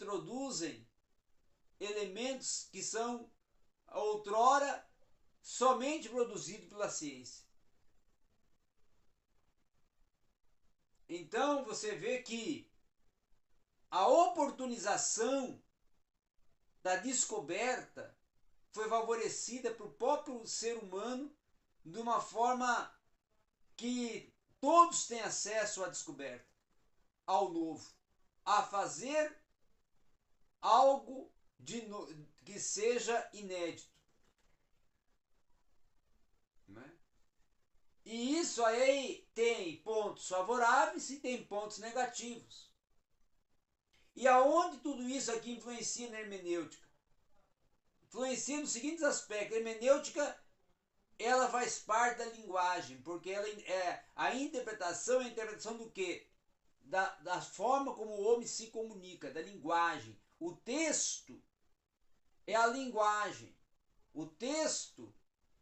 introduzem elementos que são outrora somente produzidos pela ciência. Então você vê que a oportunização da descoberta foi favorecida para o próprio ser humano de uma forma que todos têm acesso à descoberta, ao novo, a fazer algo que seja inédito. Né? E isso aí tem pontos favoráveis e tem pontos negativos. E aonde tudo isso aqui influencia na hermenêutica? Influencia nos seguintes aspectos. A hermenêutica, ela faz parte da linguagem, porque ela a interpretação é a interpretação do quê? Da forma como o homem se comunica, da linguagem. O texto é a linguagem. O texto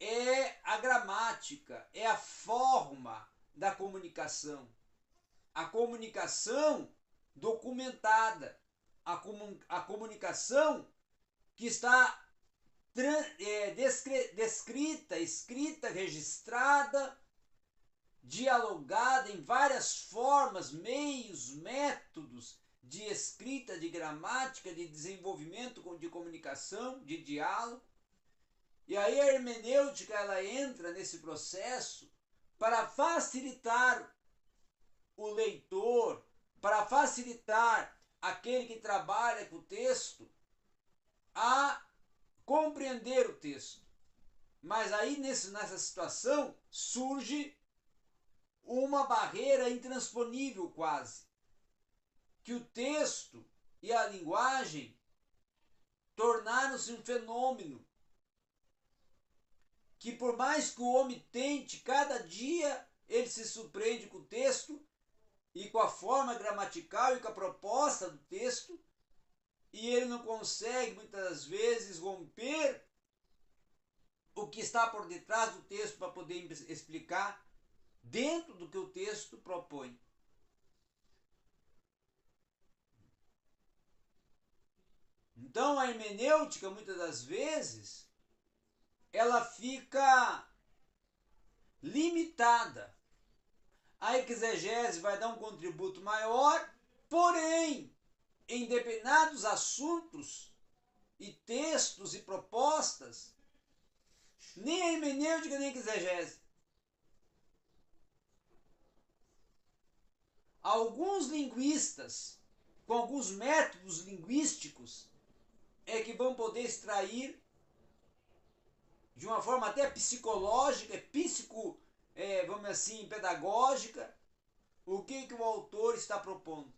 é a gramática, é a forma da comunicação. A comunicação documentada, a comunicação que está descrita, escrita, registrada, dialogada em várias formas, meios, métodos de escrita, de gramática, de desenvolvimento de comunicação, de diálogo. E aí a hermenêutica, ela entra nesse processo para facilitar o leitor, para facilitar aquele que trabalha com o texto a compreender o texto. Mas aí nessa situação surge uma barreira intransponível quase, que o texto e a linguagem tornaram-se um fenômeno que, por mais que o homem tente, cada dia ele se surpreende com o texto e com a forma gramatical e com a proposta do texto, e ele não consegue muitas vezes romper o que está por detrás do texto para poder explicar dentro do que o texto propõe. Então a hermenêutica, muitas das vezes, ela fica limitada. A exegese vai dar um contributo maior, porém, em determinados assuntos e textos e propostas, nem a hermenêutica nem a exegese. Alguns linguistas, com alguns métodos linguísticos, é que vão poder extrair de uma forma até psicológica, vamos assim, pedagógica, o que o autor está propondo.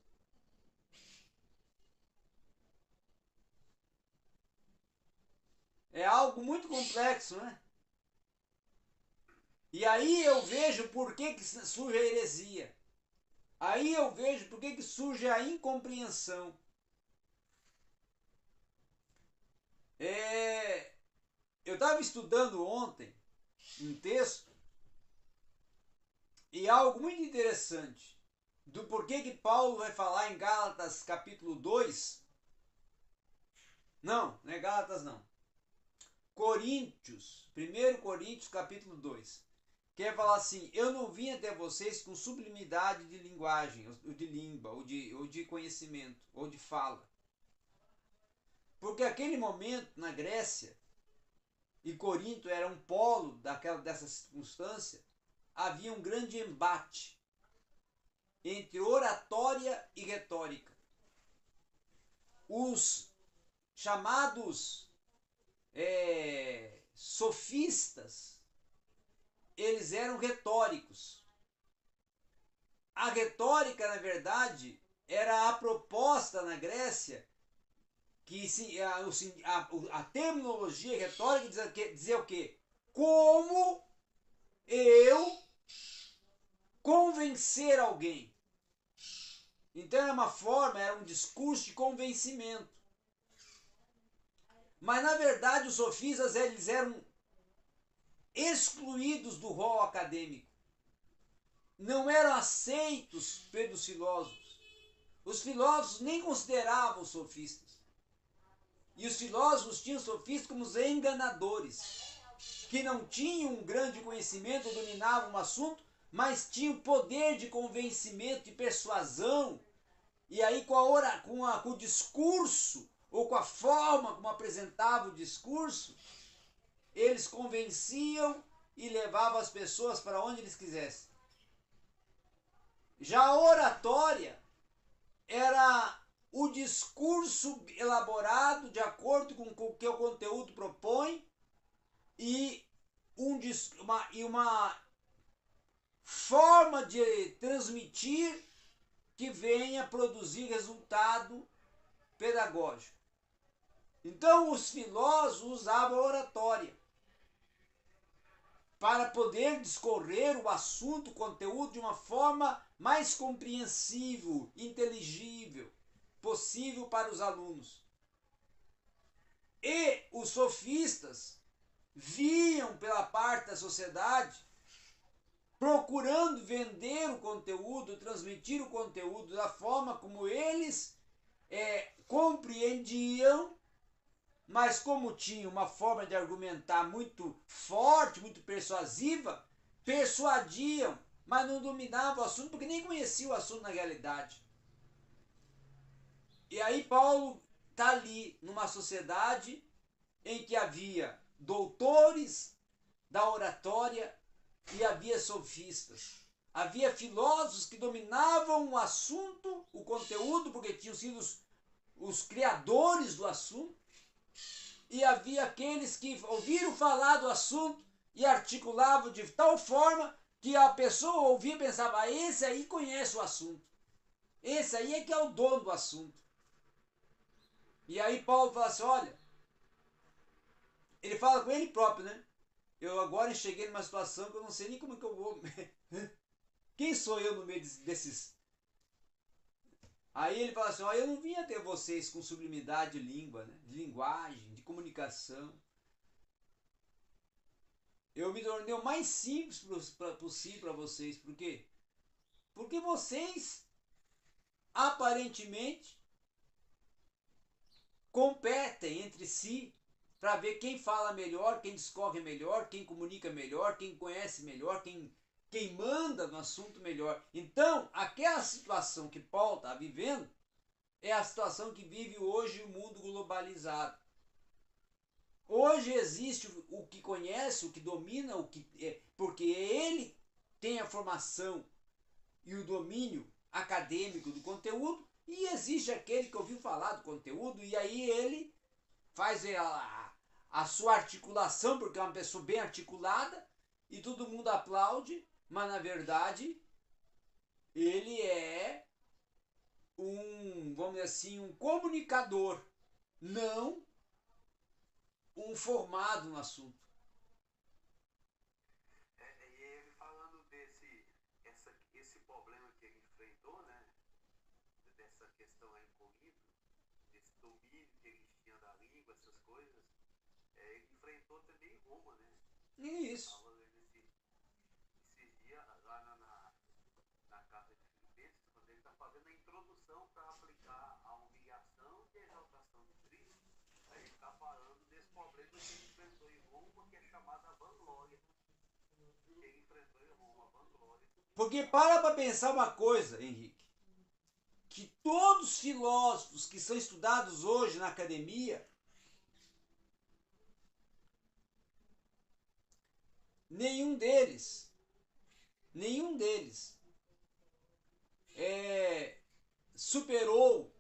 É algo muito complexo, né? E aí eu vejo por que surge a heresia. Aí eu vejo por que surge a incompreensão. Eu estava estudando ontem um texto e algo muito interessante do porquê que Paulo vai falar em Gálatas capítulo 2. Não é Gálatas não. Coríntios, 1 Coríntios capítulo 2. Quer falar assim: eu não vim até vocês com sublimidade de linguagem, ou de língua, ou de conhecimento, ou de fala. Porque aquele momento na Grécia, e Corinto era um polo dessa circunstância, havia um grande embate entre oratória e retórica. Os chamados sofistas, eles eram retóricos. A retórica, na verdade, era a proposta na Grécia que a terminologia retórica dizia o quê? Como eu convencer alguém. Então era um discurso de convencimento. Mas na verdade os sofistas eles eram excluídos do rol acadêmico. Não eram aceitos pelos filósofos. Os filósofos nem consideravam os sofistas. E os filósofos tinham os sofistas como os enganadores, que não tinham um grande conhecimento, dominavam um assunto, mas tinham poder de convencimento, de persuasão. E aí com o discurso, ou com a forma como apresentava o discurso, eles convenciam e levavam as pessoas para onde eles quisessem. Já a oratória era o discurso elaborado de acordo com o que o conteúdo propõe e uma forma de transmitir que venha produzir resultado pedagógico. Então os filósofos usavam a oratória para poder discorrer o assunto, o conteúdo de uma forma mais compreensível, inteligível, possível para os alunos. E os sofistas viam pela parte da sociedade procurando vender o conteúdo, transmitir o conteúdo da forma como eles compreendiam, mas como tinha uma forma de argumentar muito forte, muito persuasiva, persuadiam, mas não dominavam o assunto porque nem conheciam o assunto na realidade. E aí Paulo está ali numa sociedade em que havia doutores da oratória e havia sofistas. Havia filósofos que dominavam o assunto, o conteúdo, porque tinham sido os criadores do assunto. E havia aqueles que ouviram falar do assunto e articulavam de tal forma que a pessoa ouvia e pensava, esse aí conhece o assunto. Esse aí é que é o dono do assunto. E aí Paulo fala assim, olha, ele fala com ele próprio, né? Eu agora cheguei numa situação que eu não sei nem como é que eu vou. Quem sou eu no meio desses? Aí ele fala assim, ó, eu não vim até vocês com sublimidade de língua, né? De linguagem, de comunicação. Eu me tornei o mais simples possível para vocês. Por quê? Porque vocês, aparentemente, competem entre si para ver quem fala melhor, quem discorre melhor, quem comunica melhor, quem conhece melhor, quem manda no assunto melhor. Então, aquela situação que Paulo está vivendo é a situação que vive hoje o mundo globalizado. Hoje existe o que conhece, o que domina, porque ele tem a formação e o domínio acadêmico do conteúdo, e existe aquele que ouviu falar do conteúdo e aí ele faz a sua articulação, porque é uma pessoa bem articulada, e todo mundo aplaude, mas na verdade ele é vamos dizer assim, um comunicador, não um formado no assunto. E ele falando esse problema que ele enfrentou, né? Dessa questão aí com o livro, desse domínio que eles tinham da língua, essas coisas, ele enfrentou também em Roma, né? É isso. Esses dias lá na carta de Filipenses, quando ele está fazendo a introdução para aplicar a humilhação e a exaltação de Cristo, aí ele está falando desse problema que ele enfrentou em Roma, que é chamada vanglória. Que ele enfrentou em Roma, a vanglória. Porque para pensar uma coisa, Henrique, que todos os filósofos que são estudados hoje na academia, nenhum deles superou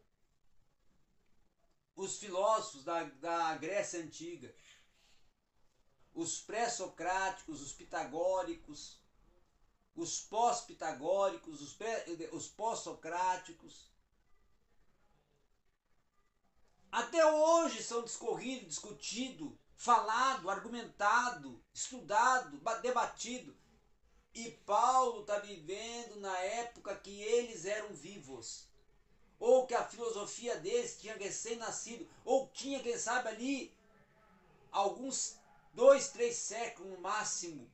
os filósofos da Grécia Antiga, os pré-socráticos, os pitagóricos, os pós-pitagóricos, os pós-socráticos. Até hoje são discorrido, discutido, falado, argumentado, estudado, debatido. E Paulo está vivendo na época que eles eram vivos. Ou que a filosofia deles tinha recém-nascido. Ou tinha, quem sabe, ali alguns 2, 3 séculos no máximo.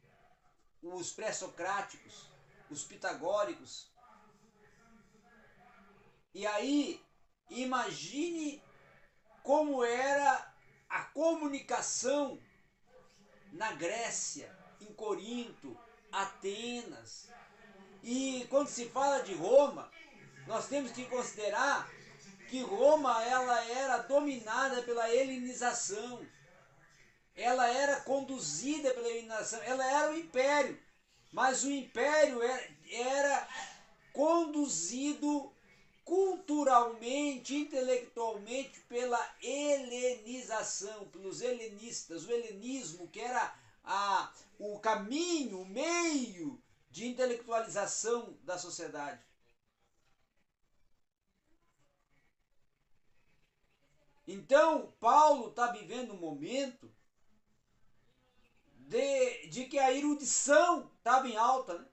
Os pré-socráticos, os pitagóricos. E aí, imagine como era a comunicação na Grécia, em Corinto, Atenas. E quando se fala de Roma, nós temos que considerar que Roma ela era dominada pela helenização. Ela era conduzida pela helenização, ela era o império, mas o império era conduzido culturalmente, intelectualmente pela helenização, pelos helenistas, o helenismo que era o caminho, o meio de intelectualização da sociedade. Então, Paulo está vivendo um momento de que a erudição estava em alta, né?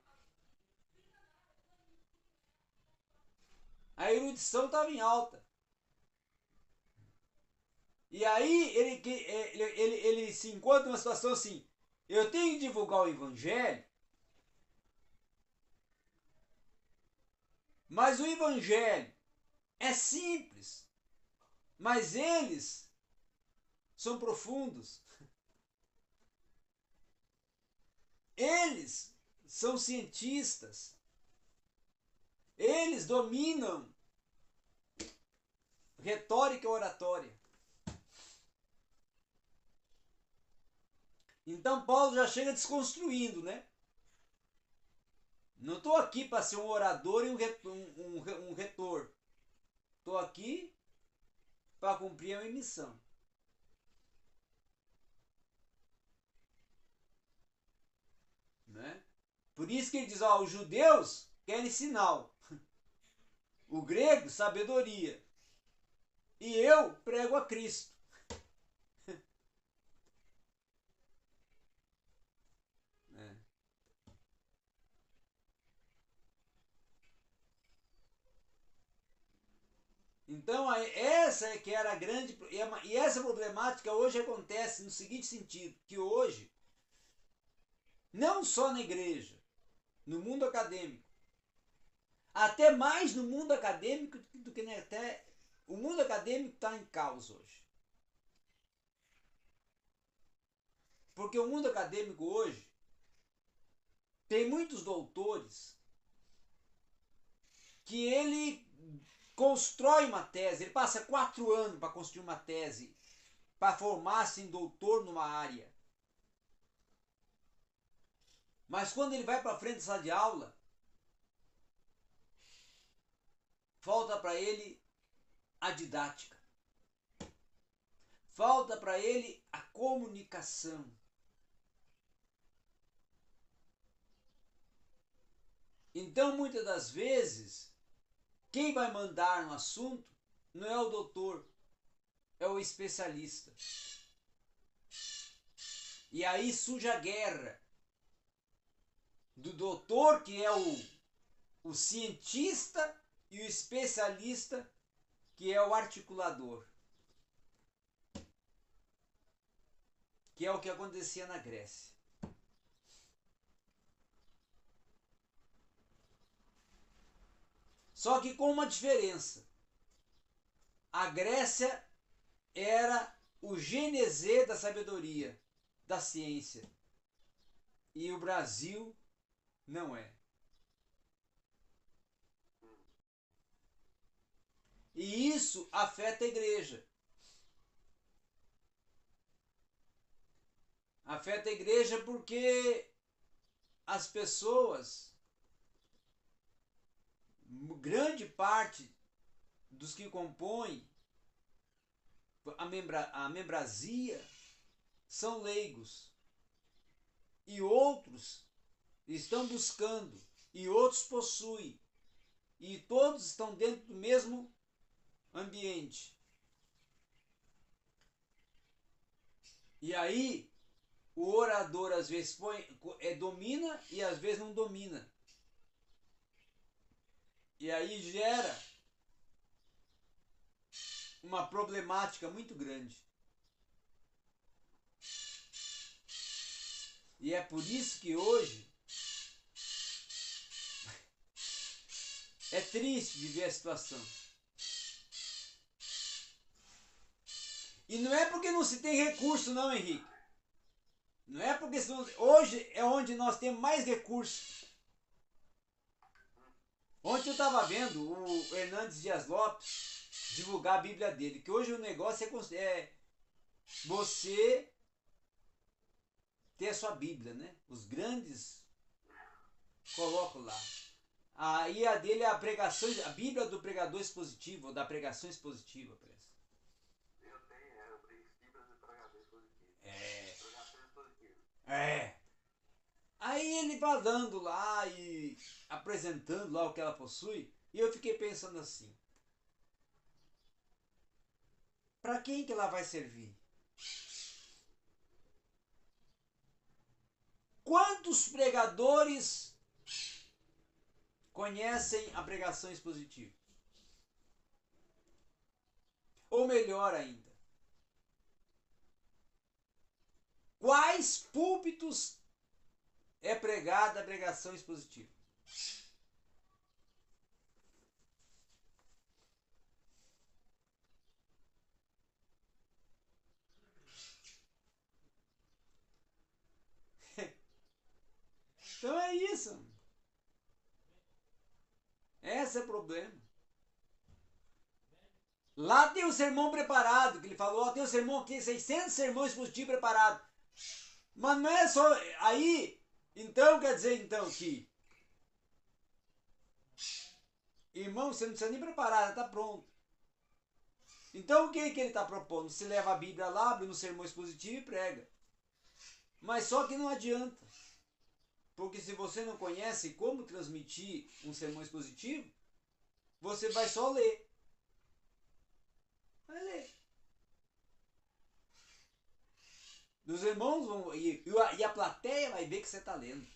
A erudição estava em alta. E aí ele se encontra numa situação assim, eu tenho que divulgar o evangelho, mas o evangelho é simples, mas eles são profundos. Eles são cientistas. Eles dominam retórica e oratória. Então Paulo já chega desconstruindo, né? Não estou aqui para ser um orador e um retor. Estou aqui para cumprir a minha missão. Né? Por isso que ele diz, ó, os judeus querem sinal. O grego, sabedoria. E eu prego a Cristo. É. Então, essa é que era a grande... E essa problemática hoje acontece no seguinte sentido, que hoje, não só na igreja, no mundo acadêmico, até mais no mundo acadêmico do que até... O mundo acadêmico está em caos hoje. Porque o mundo acadêmico hoje tem muitos doutores que ele constrói uma tese, ele passa 4 anos para construir uma tese, para formar-se em doutor numa área. Mas quando ele vai para frente da sala de aula, falta para ele a didática. Falta para ele a comunicação. Então, muitas das vezes, quem vai mandar no assunto não é o doutor, é o especialista. E aí surge a guerra do doutor, que é o cientista, e o especialista, que é o articulador. Que é o que acontecia na Grécia. Só que com uma diferença. A Grécia era o gênese da sabedoria, da ciência. E o Brasil não é. E isso afeta a igreja. Afeta a igreja porque as pessoas, grande parte dos que compõem a membrazia são leigos. E outros estão buscando, e outros possuem. E todos estão dentro do mesmo ambiente. E aí, o orador às vezes domina e às vezes não domina. E aí gera uma problemática muito grande. E é por isso que hoje é triste de ver a situação. E não é porque não se tem recurso, não, Henrique. Não é porque hoje é onde nós temos mais recursos. Ontem eu estava vendo o Hernandes Dias Lopes divulgar a Bíblia dele, que hoje o negócio é você ter a sua Bíblia, né? Os grandes colocam lá. Aí a dele é a pregação, a Bíblia do pregador expositivo, ou da pregação expositiva, parece. Eu tenho, o princípio do pregador expositivo. Pregação expositiva. Aí ele falando lá e apresentando lá o que ela possui, e eu fiquei pensando assim: para quem que ela vai servir? Quantos pregadores conhecem a pregação expositiva? Ou melhor ainda, quais púlpitos é pregada a pregação expositiva? Então é isso. Esse é o problema. Lá tem o sermão preparado, que ele falou, ó, tem o sermão aqui, 600 sermões expositivos preparados. Mas não é só aí, então quer dizer então que, irmão, você não precisa nem preparar, está pronto. Então o que ele está propondo? Você leva a Bíblia lá, abre no sermão expositivo e prega. Mas só que não adianta. Porque se você não conhece como transmitir um sermão expositivo, você vai só ler. Vai ler. Os irmãos vão. E a plateia vai ver que você está lendo.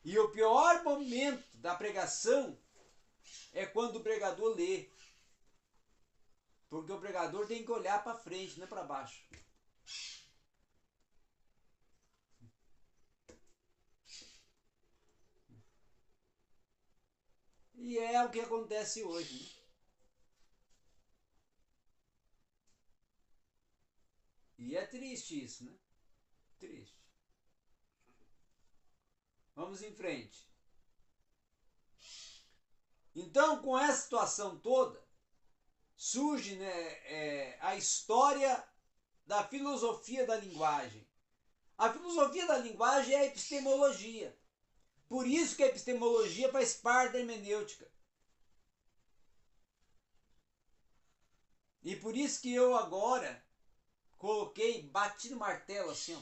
E o pior momento da pregação é quando o pregador lê. Porque o pregador tem que olhar para frente, não é para baixo. E é o que acontece hoje, né? E é triste isso, né? Triste. Vamos em frente. Então, com essa situação toda, surge, né, a história da filosofia da linguagem. A filosofia da linguagem é a epistemologia. Por isso que a epistemologia faz parte da hermenêutica. E por isso que eu agora coloquei, bati no martelo assim, ó,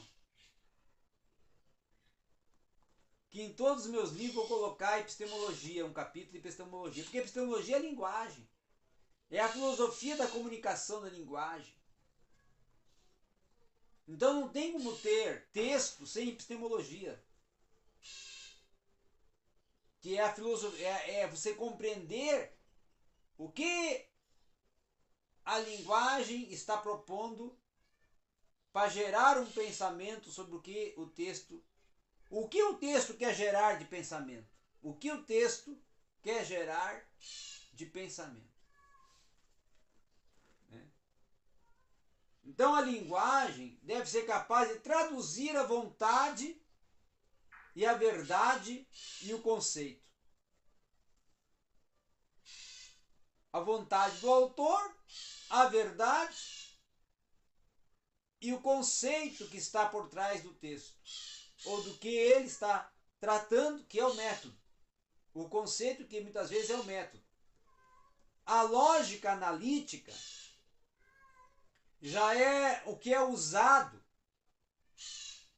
que em todos os meus livros vou colocar epistemologia, um capítulo de epistemologia. Porque epistemologia é linguagem. É a filosofia da comunicação da linguagem. Então não tem como ter texto sem epistemologia. Que é a filosofia, é você compreender o que a linguagem está propondo para gerar um pensamento sobre o que o texto quer gerar de pensamento. O que o texto quer gerar de pensamento. Então a linguagem deve ser capaz de traduzir a vontade e a verdade e o conceito. A vontade do autor, a verdade e o conceito que está por trás do texto, ou do que ele está tratando, que é o método. O conceito que muitas vezes é o método. A lógica analítica já é o que é usado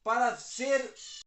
para ser